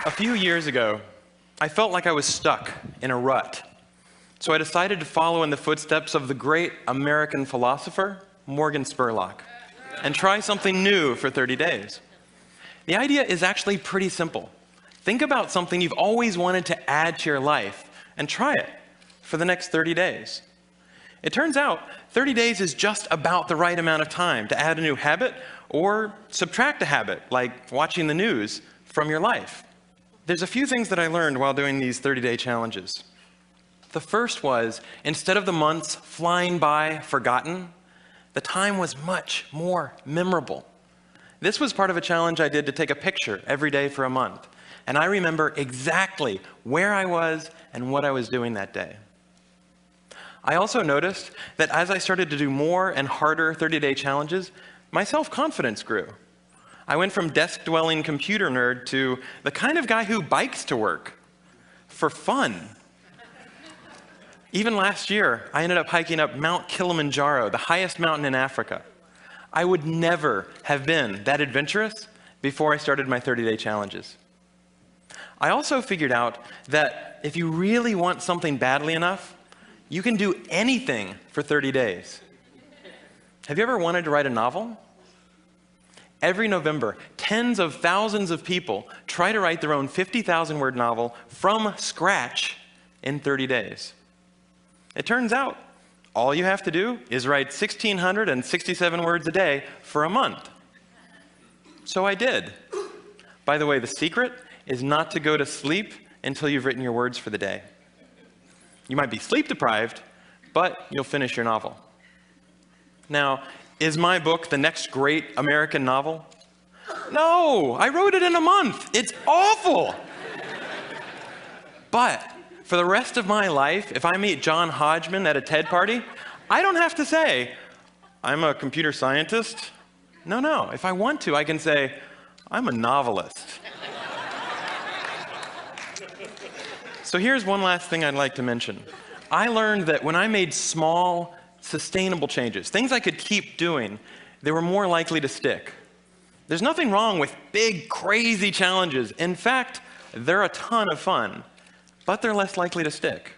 A few years ago, I felt like I was stuck in a rut. So I decided to follow in the footsteps of the great American philosopher, Morgan Spurlock, and try something new for 30 days. The idea is actually pretty simple. Think about something you've always wanted to add to your life and try it for the next 30 days. It turns out 30 days is just about the right amount of time to add a new habit or subtract a habit, like watching the news, from your life. There's a few things that I learned while doing these 30-day challenges. The first was, instead of the months flying by forgotten, the time was much more memorable. This was part of a challenge I did to take a picture every day for a month. And I remember exactly where I was and what I was doing that day. I also noticed that as I started to do more and harder 30-day challenges, my self-confidence grew. I went from desk-dwelling computer nerd to the kind of guy who bikes to work for fun. Even last year, I ended up hiking up Mount Kilimanjaro, the highest mountain in Africa. I would never have been that adventurous before I started my 30-day challenges. I also figured out that if you really want something badly enough, you can do anything for 30 days. Have you ever wanted to write a novel? Every November, tens of thousands of people try to write their own 50,000-word novel from scratch in 30 days. It turns out, all you have to do is write 1,667 words a day for a month. So I did. By the way, the secret is not to go to sleep until you've written your words for the day. You might be sleep deprived, but you'll finish your novel. Now, is my book the next great American novel? No, I wrote it in a month. It's awful. But for the rest of my life, if I meet John Hodgman at a TED party, I don't have to say, I'm a computer scientist. No. If I want to, I can say, I'm a novelist. So here's one last thing I'd like to mention. I learned that when I made small, sustainable changes, things I could keep doing, they were more likely to stick. There's nothing wrong with big, crazy challenges. In fact, they're a ton of fun, but they're less likely to stick.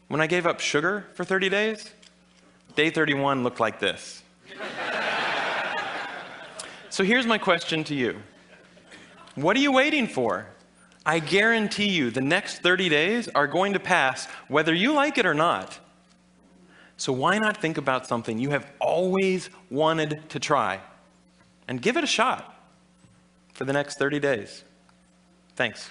When I gave up sugar for 30 days, day 31 looked like this. So here's my question to you. What are you waiting for? I guarantee you the next 30 days are going to pass whether you like it or not. So why not think about something you have always wanted to try and give it a shot for the next 30 days? Thanks.